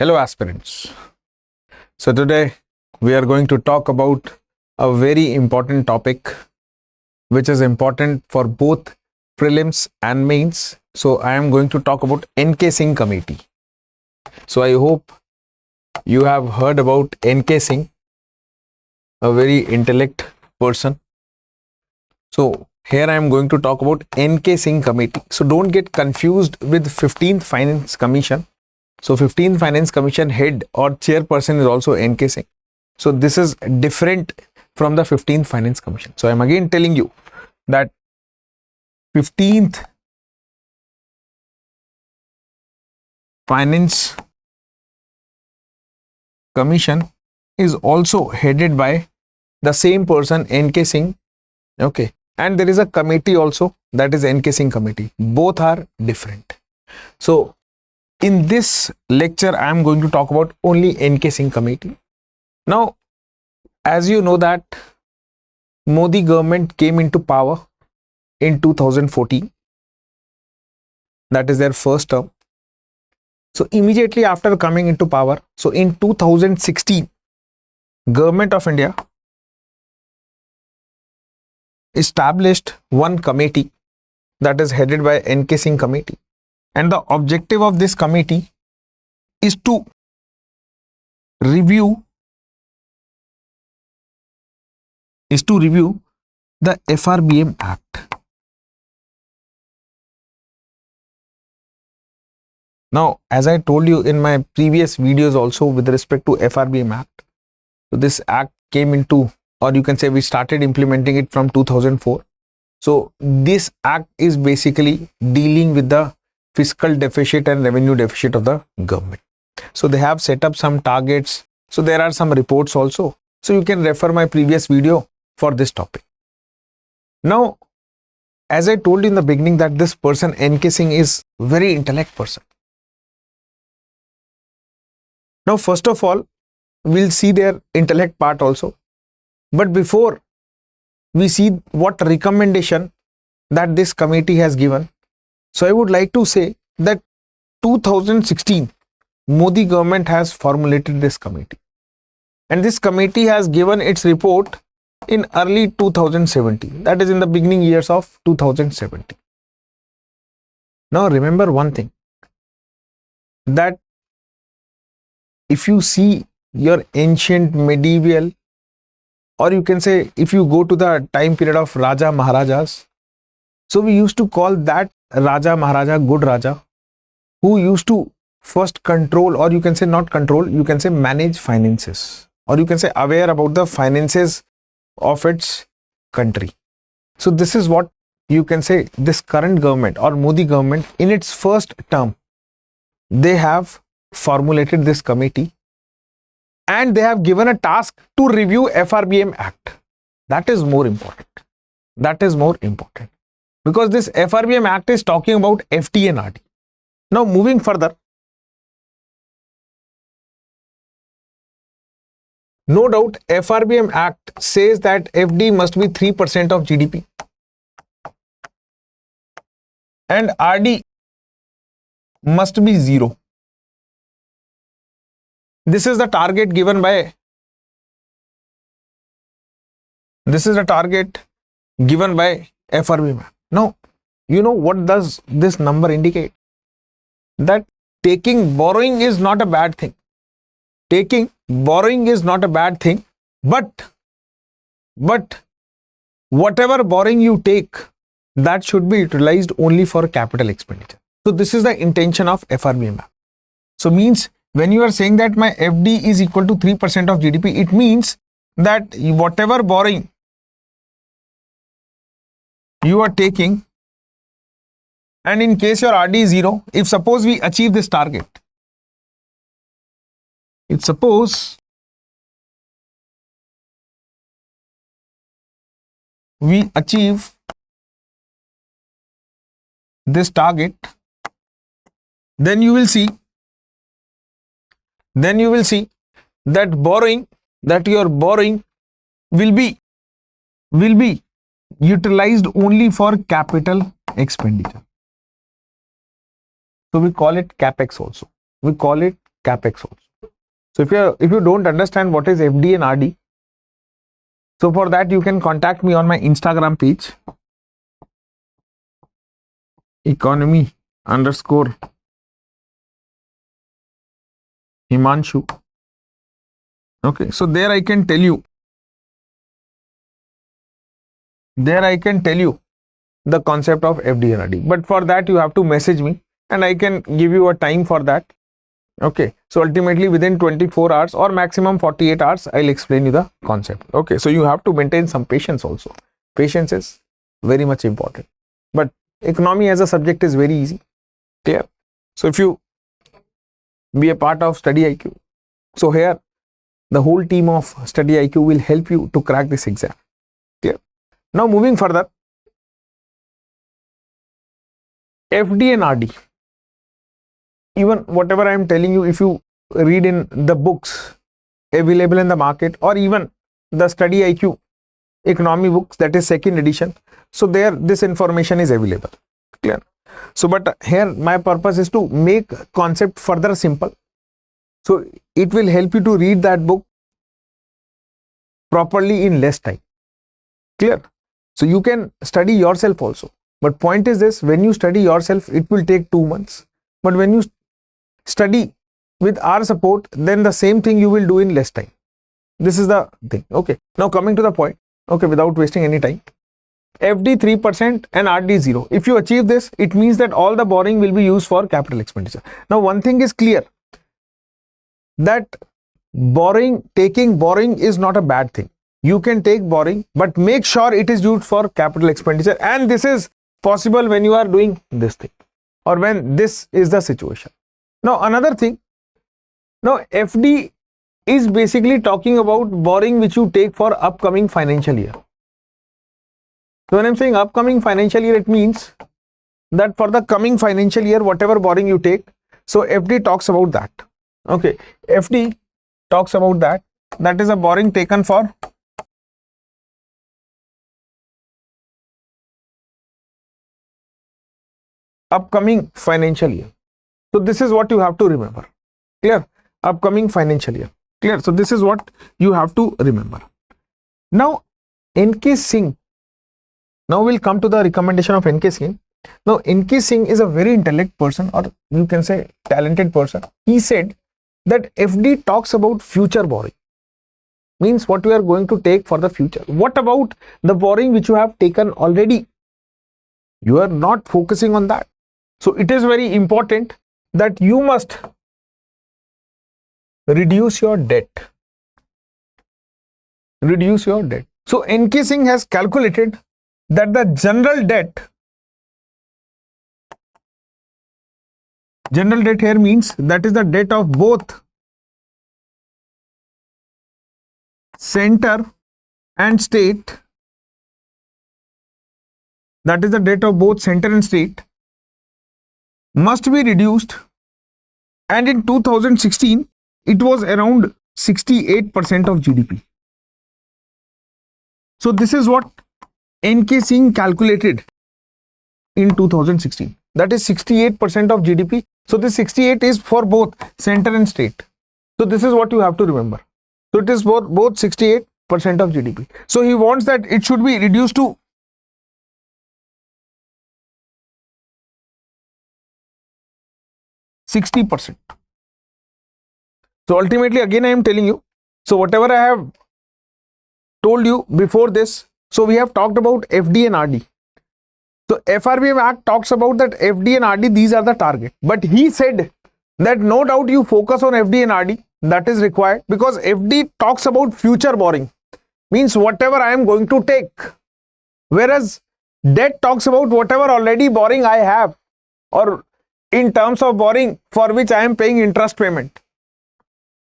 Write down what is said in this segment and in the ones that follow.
Hello aspirants. So today we are going to talk about a very important topic which is important for both prelims and mains. So I am going to talk about N K Singh committee. So I hope you have heard about N K Singh, a very intellect person. So here I am going to talk about N K Singh committee. So don't get confused with 15th Finance Commission. So 15th Finance Commission head or chairperson is also N K Singh. So this is different from the 15th Finance Commission. So I am again telling you that 15th Finance Commission is also headed by the same person, N K Singh. Okay. And there is a committee also, that is N K Singh committee. Both are different. So in this lecture, I am going to talk about only N K Singh committee. Now, as you know that Modi government came into power in 2014. That is their first term. So immediately after coming into power, so in 2016, Government of India established one committee that is headed by N K Singh committee. And the objective of this committee is to review the FRBM Act. Now, as I told you in my previous videos also with respect to FRBM Act, so this act came into, or you can say we started implementing it from 2004. So this act is basically dealing with the fiscal deficit and revenue deficit of the government. So they have set up some targets. So there are some reports also. So you can refer my previous video for this topic. Now, as I told you in the beginning that this person N K Singh is very intellect person. Now, first of all, we'll see their intellect part also. But before we see what recommendation that this committee has given, so I would like to say that 2016 Modi government has formulated this committee, and this committee has given its report in early 2017, that is in the beginning years of 2017. Now remember one thing, that if you see your ancient medieval, or you can say if you go to the time period of Raja Maharajas, so we used to call that Raja Maharaja good Raja, who used to first control, or you can say not control, you can say manage finances, or you can say aware about the finances of its country. So this is what you can say this current government or Modi government in its first term, they have formulated this committee and they have given a task to review FRBM Act. That is more important. That is more important. Because this FRBM Act is talking about FD and RD. Now moving further, no doubt FRBM Act says that FD must be 3% of GDP and RD must be 0. This is the target given by FRBM Act. Now, you know what does this number indicate? That taking borrowing is not a bad thing. Taking borrowing is not a bad thing, but whatever borrowing you take, that should be utilized only for capital expenditure. So this is the intention of FRBM Act. So means when you are saying that my FD is equal to 3% of GDP, it means that whatever borrowing you are taking, and in case your RD is 0, if suppose we achieve this target, if suppose we achieve this target, then you will see that your borrowing will be utilized only for capital expenditure. So we call it capex also. We call it capex also. So if you don't understand what is FD and RD, so for that you can contact me on my Instagram page, economy_Himanshu. Okay, so there I can tell you the concept of FD and RD. But for that you have to message me and I can give you a time for that. Okay, so ultimately within 24 hours or maximum 48 hours, I'll explain you the concept. Okay, so you have to maintain some patience also. Patience is very much important. But economy as a subject is very easy. Clear? So if you be a part of StudyIQ, so here the whole team of StudyIQ will help you to crack this exam. Clear? Now moving further, FD and RD. Even whatever I am telling you, if you read in the books available in the market or even the StudyIQ economy books, that is second edition, so there this information is available. Clear? So but here my purpose is to make concept further simple, so it will help you to read that book properly in less time. Clear? So you can study yourself also, but point is this: when you study yourself, it will take 2 months, but when you study with our support, then the same thing you will do in less time. This is the thing. Okay, now coming to the point, okay, without wasting any time, FD 3% and RD 0. If you achieve this, it means that all the borrowing will be used for capital expenditure. Now one thing is clear, that taking borrowing is not a bad thing. You can take borrowing, but make sure it is used for capital expenditure, and this is possible when you are doing this thing or when this is the situation. Now another thing, now FD is basically talking about borrowing which you take for upcoming financial year. So when I'm saying upcoming financial year, it means that for the coming financial year, whatever borrowing you take, so FD talks about that. Okay, FD talks about that. That is a borrowing taken for upcoming financial year. So this is what you have to remember. Clear? Upcoming financial year. Clear? So this is what you have to remember. Now N K Singh. Now we'll come to the recommendation of N K Singh. Now N K Singh is a very intelligent person, or you can say talented person. He said that FD talks about future borrowing. Means what we are going to take for the future. What about the borrowing which you have taken already? You are not focusing on that. So it is very important that you must reduce your debt. Reduce your debt. So N K Singh has calculated that the general debt here means that is the debt of both center and state. That is the debt of both center and state must be reduced, and in 2016 it was around 68% of GDP. So this is what N K Singh calculated in 2016. That is 68% of GDP. So this 68 is for both center and state. So this is what you have to remember. So it is both 68% of GDP. So he wants that it should be reduced to 60%. So ultimately, again I am telling you, so whatever I have told you before this, so we have talked about FD and RD. So FRBM Act talks about that FD and RD, these are the target. But he said that no doubt you focus on FD and RD, that is required, because FD talks about future borrowing, means whatever I am going to take, whereas debt talks about whatever already borrowing I have, or in terms of borrowing for which I am paying interest payment.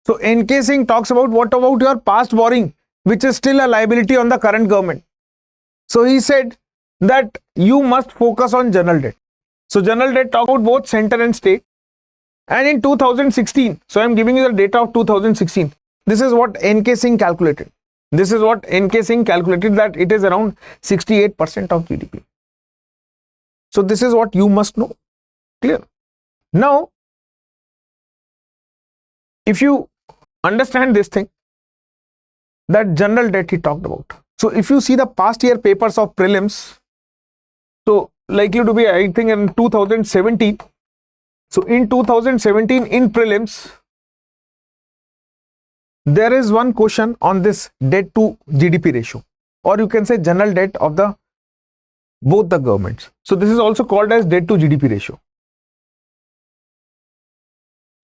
So N K Singh talks about what about your past borrowing, which is still a liability on the current government. So he said that you must focus on general debt. So general debt talks about both center and state. And in 2016, so I am giving you the data of 2016. This is what N K Singh calculated. This is what N K Singh calculated, that it is around 68% of GDP. So this is what you must know. Clear? Now, if you understand this thing, that general debt he talked about. So if you see the past year papers of prelims, so likely to be, I think, in 2017. So in 2017 in prelims, there is one question on this debt to GDP ratio, or you can say general debt of the both the governments. So this is also called as debt to GDP ratio.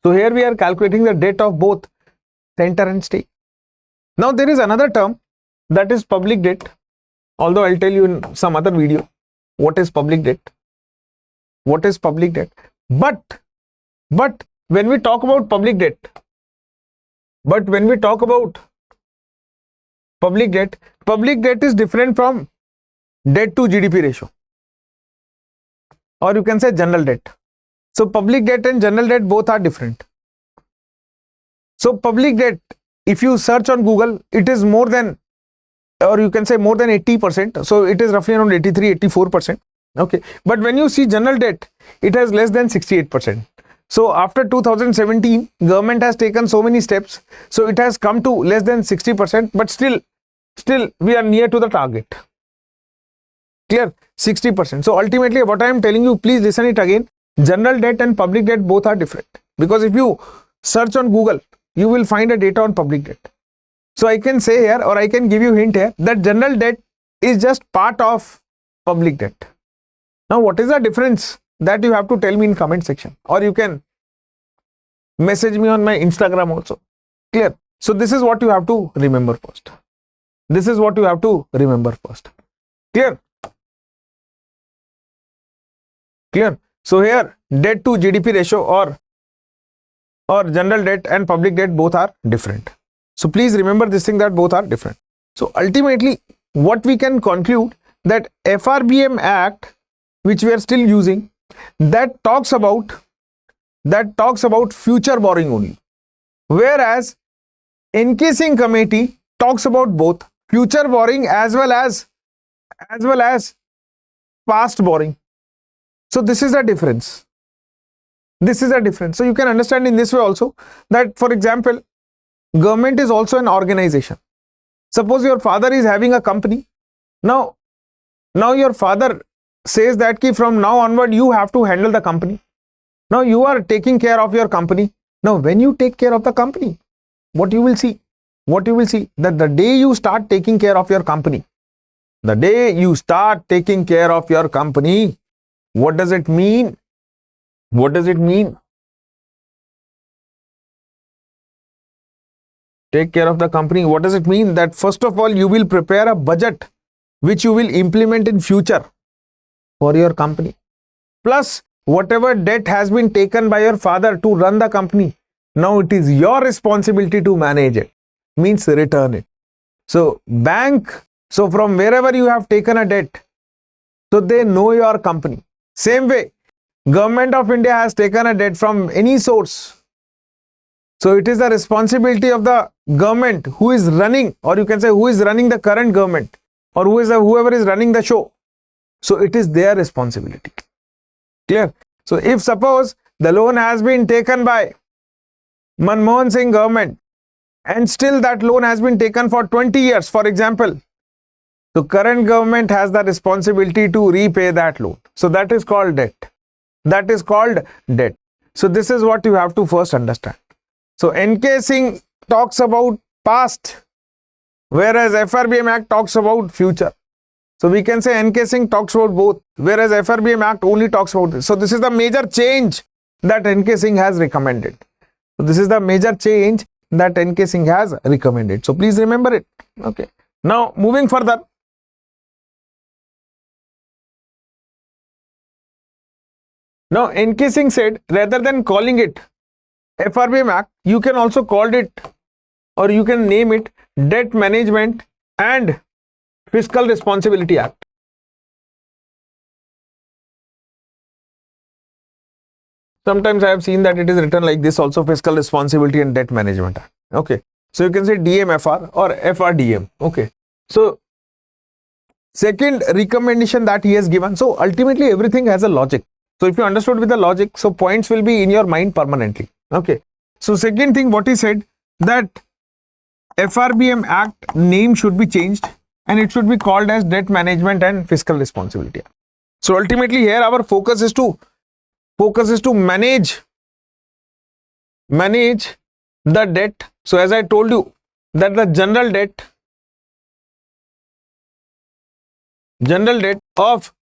So here we are calculating the debt of both center and state. Now there is another term, that is public debt, although I'll tell you in some other video what is public debt. What is public debt? But when we talk about public debt, public debt is different from debt to GDP ratio, or you can say general debt. So public debt and general debt both are different. So public debt, if you search on Google, it is more than, or you can say more than 80%. So it is roughly around 83-84%. Okay. But when you see general debt, it has less than 68%. So after 2017, government has taken so many steps. So it has come to less than 60%, but still we are near to the target. Clear? 60%. So ultimately what I am telling you, please listen it again. General debt and public debt both are different, because if you search on Google, you will find a data on public debt. So I can say here, or I can give you a hint here, that general debt is just part of public debt. Now what is the difference? That you have to tell me in comment section, or you can message me on my Instagram also. Clear? So this is what you have to remember first. This is what you have to remember first. Clear? Clear? So here debt to GDP ratio or general debt and public debt both are different. So please remember this thing, that both are different. So ultimately what we can conclude, that FRBM Act, which we are still using, that talks about future borrowing only, whereas N K Singh committee talks about both future borrowing as well as past borrowing. So this is the difference. This is a difference. So you can understand in this way also, that for example, government is also an organization. Suppose your father is having a company. Now your father says that from now onward you have to handle the company. Now you are taking care of your company. Now when you take care of the company, what you will see, that the day you start taking care of your company, what does it mean? Take care of the company. What does it mean? That first of all, you will prepare a budget which you will implement in future for your company. Plus, whatever debt has been taken by your father to run the company, now it is your responsibility to manage it, means return it. So from wherever you have taken a debt, so they know your company. Same way, Government of India has taken a debt from any source. So it is the responsibility of the government who is running, or you can say who is running the current government, or whoever is running the show. So it is their responsibility. Clear? So if suppose the loan has been taken by Manmohan Singh government and still that loan has been taken for 20 years, for example, the current government has the responsibility to repay that loan. So that is called debt. That is called debt. So this is what you have to first understand. So N K Singh talks about past, whereas FRBM Act talks about future. So we can say N K Singh talks about both, whereas FRBM Act only talks about this. So this is the major change that N K Singh has recommended. So this is the major change that N K Singh has recommended. So please remember it. Okay. Now moving further. Now N K Singh said, rather than calling it FRBM Act, you can also call it, or you can name it, Debt Management and Fiscal Responsibility Act. Sometimes I have seen that it is written like this also, Fiscal Responsibility and Debt Management Act. Okay. So you can say DMFR or FRDM. Okay. So second recommendation that he has given. So ultimately everything has a logic. So if you understood with the logic, so points will be in your mind permanently. Okay. So second thing, what he said, that FRBM Act name should be changed and it should be called as Debt Management and Fiscal Responsibility. So ultimately here our focus is to manage the debt. So as I told you that the general debt of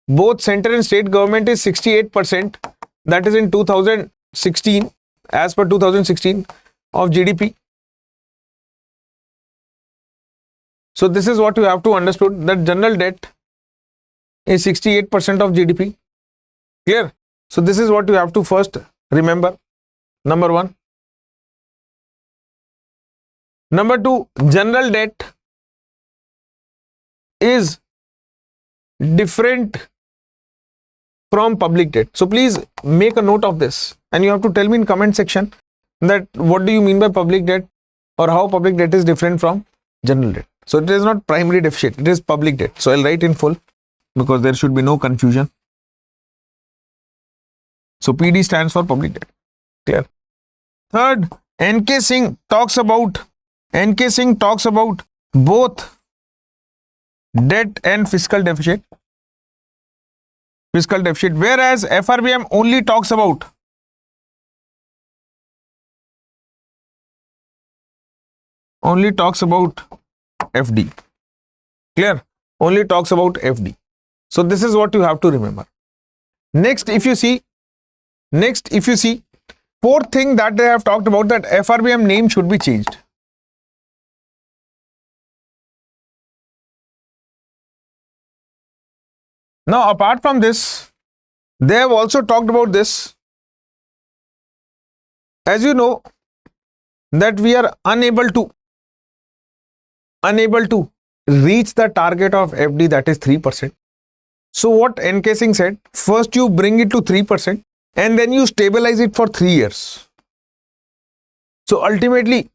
both center and state government is 68%, that is in 2016, as per 2016 of GDP. So this is what you have to understood, that general debt is 68% of GDP. Clear? So this is what you have to first remember, number one. Number two, general debt is different from public debt. So please make a note of this and you have to tell me in comment section that what do you mean by public debt or how public debt is different from general debt. So it is not primary deficit, it is public debt. So I'll write in full because there should be no confusion. So PD stands for public debt. Clear? Third, N K Singh talks about both debt and fiscal deficit, whereas FRBM only talks about FD. Clear? Only talks about FD. So this is what you have to remember. Next, if you see, fourth thing that they have talked about, that FRBM name should be changed. Now, apart from this, they have also talked about this. As you know, that we are unable to reach the target of FD, that is 3%. So what N K Singh said, first you bring it to 3% and then you stabilize it for 3 years. So ultimately,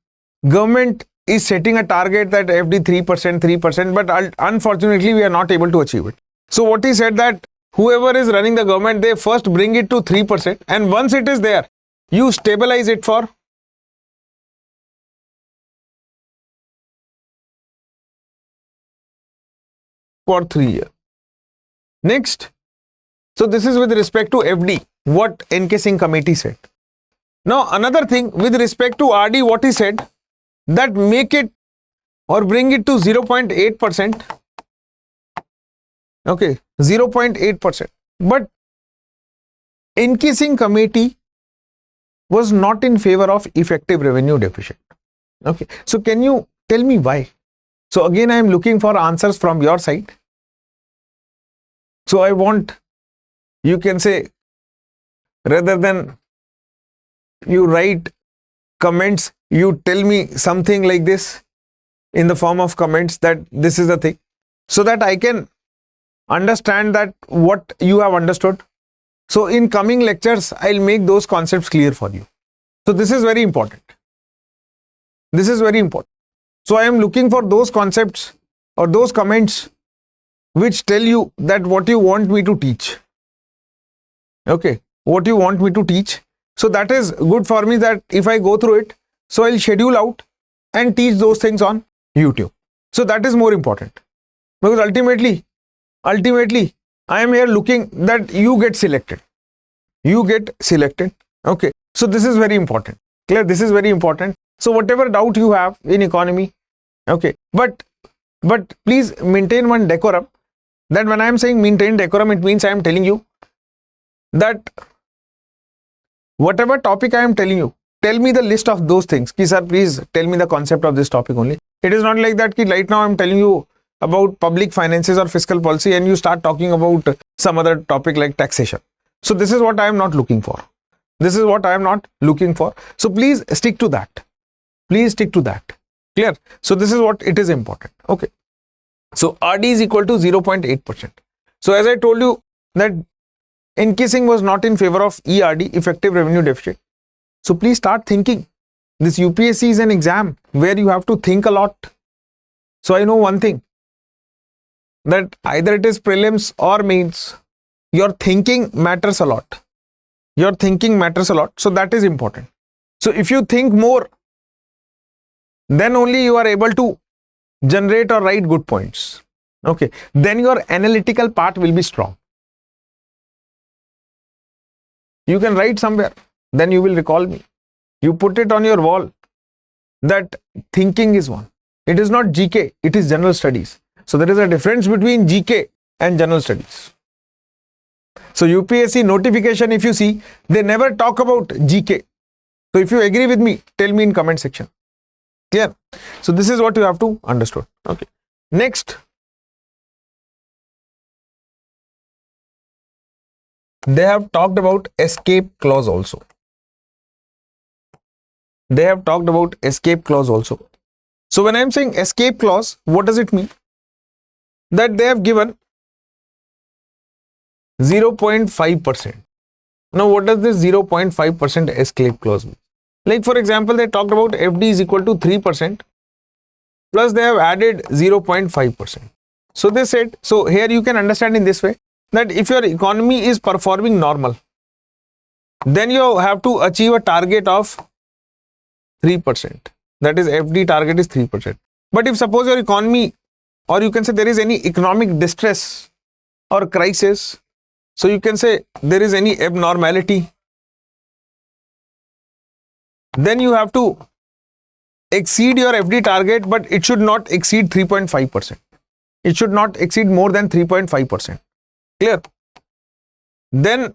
government is setting a target that FD 3%, but unfortunately we are not able to achieve it. So what he said, that whoever is running the government, they first bring it to 3%, and once it is there, you stabilize it for 3 years. Next, so this is with respect to FD, what N K Singh committee said. Now another thing with respect to RD, what he said, that make it or bring it to 0.8%. Okay, 0.8%. But N K Singh committee was not in favor of effective revenue deficit. Okay, so can you tell me why? So again, I am looking for answers from your side. So I want, you can say, rather than you write comments, you tell me something like this in the form of comments, that this is the thing, so that I can understand that what you have understood. So in coming lectures, I'll make those concepts clear for you. So this is very important. This is very important. So I am looking for those concepts or those comments which tell you that what you want me to teach. Okay, what you want me to teach. So that is good for me, that if I go through it, so I'll schedule out and teach those things on YouTube. So that is more important, because ultimately I am here looking that you get selected. Okay, so this is very important. Clear? This is very important. So whatever doubt you have in economy, okay, but please maintain one decorum. That when I am saying maintain decorum, it means I am telling you that whatever topic I am telling you, tell me the list of those things. Ki sir, please tell me the concept of this topic only. It is not like that ki right now I am telling you about public finances or fiscal policy and you start talking about some other topic like taxation. So this is what I am not looking for. This is what I am not looking for. So please stick to that. Please stick to that. Clear? So this is what it is important. Okay. So RD is equal to 0.8%. So as I told you that N K Singh was not in favor of ERD, effective revenue deficit. So please start thinking. This UPSC is an exam where you have to think a lot. So I know one thing, that either it is prelims or mains, your thinking matters a lot. Your thinking matters a lot. So that is important. So if you think more, then only you are able to generate or write good points. Okay, then your analytical part will be strong. You can write somewhere, then you will recall me. You put it on your wall that thinking is one. It is not GK, it is general studies. So there is a difference between GK and general studies. So UPSC notification, if you see, they never talk about GK. So if you agree with me, tell me in comment section. Clear? So this is what you have to understand. Okay. Next, they have talked about escape clause also. They have talked about escape clause also. So when I am saying escape clause, what does it mean? That they have given 0.5%. Now what does this 0.5% escape clause mean? Like for example, they talked about FD is equal to 3%, plus they have added 0.5%. So they said, so here you can understand in this way, that if your economy is performing normal, then you have to achieve a target of 3%. That is FD target is 3%. But if suppose your economy, or you can say there is any economic distress or crisis, so you can say there is any abnormality, then you have to exceed your FD target, but it should not exceed 3.5%. It should not exceed more than 3.5%. Clear? Then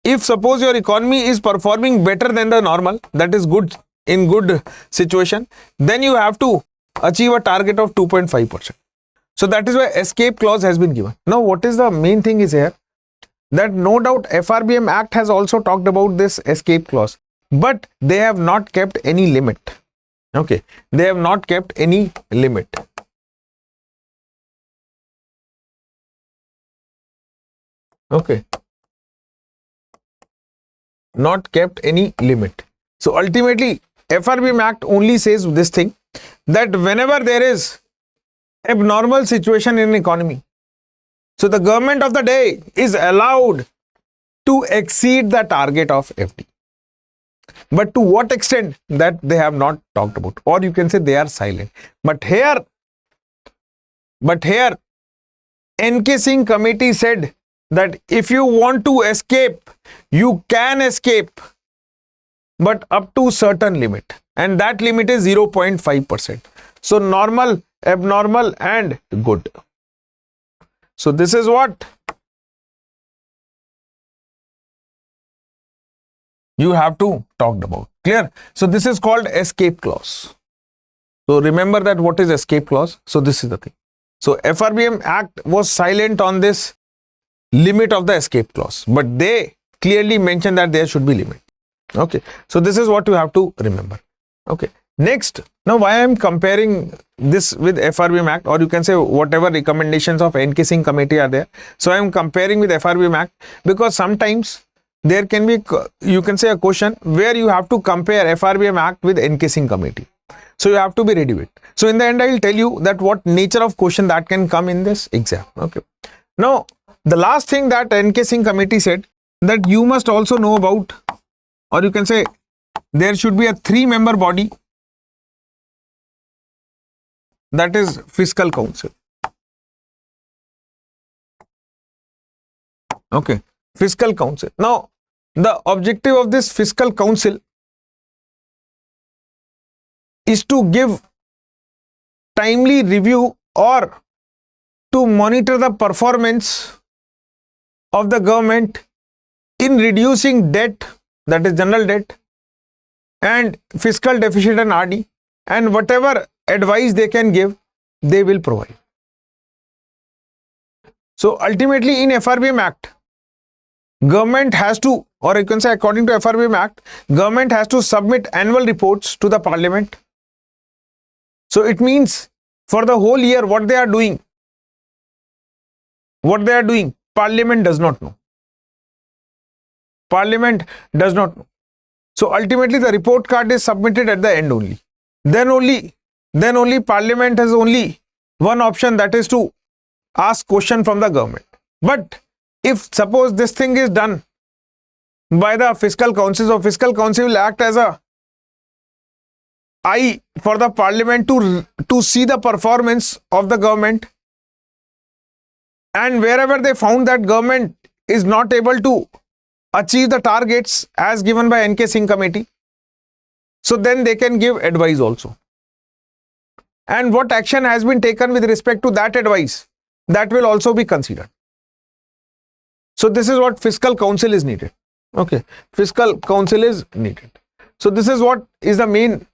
if suppose your economy is performing better than the normal, that is good, in good situation, then you have to achieve a target of 2.5%. So that is why escape clause has been given. Now what is the main thing is here, that no doubt FRBM Act has also talked about this escape clause, but they have not kept any limit. Okay, they have not kept any limit. Okay, not kept any limit. So ultimately FRBM Act only says this thing, that whenever there is abnormal situation in economy, so the government of the day is allowed to exceed the target of FD. But to what extent, that they have not talked about, or you can say they are silent. But here N K Singh committee said that if you want to escape, you can escape, but up to certain limit, and that limit is 0.5%. So normal, abnormal and good. So this is what you have to talk about. Clear? So this is called escape clause. So remember that what is escape clause. So this is the thing. So FRBM Act was silent on this limit of the escape clause, but they clearly mentioned that there should be limit. Okay. So this is what you have to remember. Okay. Next, now why I am comparing this with FRBM Act, or you can say whatever recommendations of N K Singh committee are there. So I am comparing with FRBM Act because sometimes there can be, you can say, a question where you have to compare FRBM Act with N K Singh committee. So you have to be ready with. So in the end, I will tell you that what nature of question that can come in this exam. Okay. Now, the last thing that N K Singh committee said, that you must also know about, or you can say there should be a 3-member body, that is Fiscal Council. Okay, Fiscal Council. Now, the objective of this Fiscal Council is to give timely review or to monitor the performance of the government in reducing debt, that is general debt, and fiscal deficit and RD, and whatever advice they can give, they will provide. So ultimately in FRBM Act, government has to, or you can say according to FRBM Act, government has to submit annual reports to the parliament. So it means for the whole year what they are doing, parliament does not know. Parliament does not know. So ultimately the report card is submitted at the end only. Then only parliament has only one option, that is to ask question from the government. But if suppose this thing is done by the Fiscal Council. So Fiscal Council will act as a eye for the Parliament to see the performance of the government, and wherever they found that government is not able to achieve the targets as given by N K Singh committee, so then they can give advice also. And what action has been taken with respect to that advice, that will also be considered. So this is what Fiscal Council is needed. Okay, Fiscal Council is needed. So this is what is the main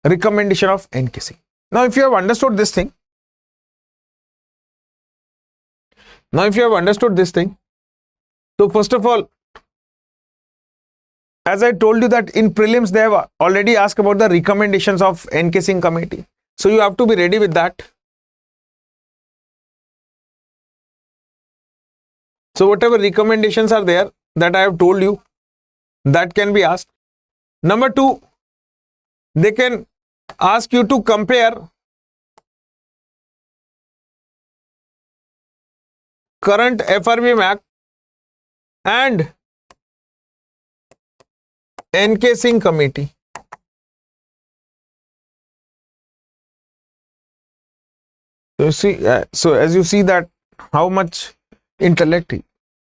recommendation of N K Singh. Now if you have understood this thing, so first of all, as I told you that in prelims they have already asked about the recommendations of N K Singh committee. So you have to be ready with that. So whatever recommendations are there that I have told you, that can be asked. Number two, they can ask you to compare current FRBM Act and N K Singh committee. You see, so as you see that how much intellect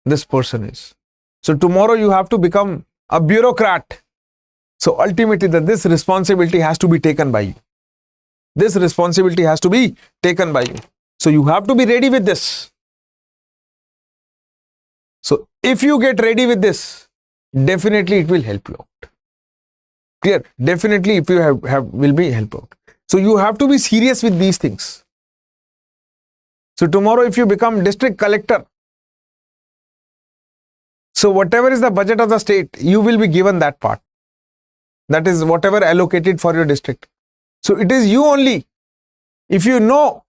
this person is. So tomorrow you have to become a bureaucrat. So ultimately this responsibility has to be taken by you. This responsibility has to be taken by you. So you have to be ready with this. So if you get ready with this, definitely it will help you out. Clear? Definitely if you will be help out. So you have to be serious with these things. So tomorrow if you become district collector, so whatever is the budget of the state, you will be given that part. That is whatever allocated for your district. So it is you only. If you know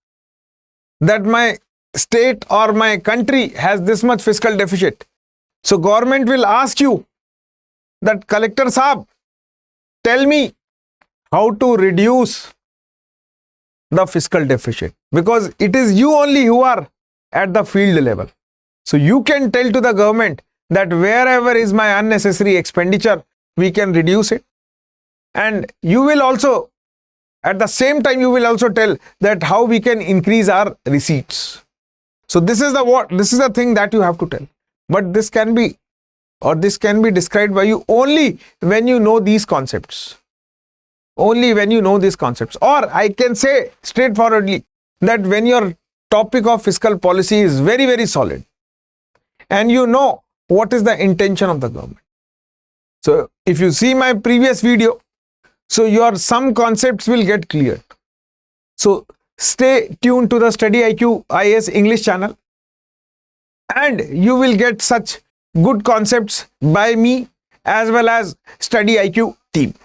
that my state or my country has this much fiscal deficit, so government will ask you that collector Saab, tell me how to reduce the fiscal deficit, because it is you only who are at the field level. So you can tell to the government that wherever is my unnecessary expenditure, we can reduce it. And you will also, at the same time, you will also tell that how we can increase our receipts. So this is the thing that you have to tell. But this can be described by you only when you know these concepts. Only when you know these concepts. Or I can say straightforwardly that when your topic of fiscal policy is very, very solid and you know what is the intention of the government. So if you see my previous video, so your some concepts will get cleared. So stay tuned to the StudyIQ IAS English channel and you will get such good concepts by me as well as StudyIQ team.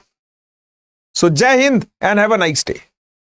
So Jai Hind and have a nice day.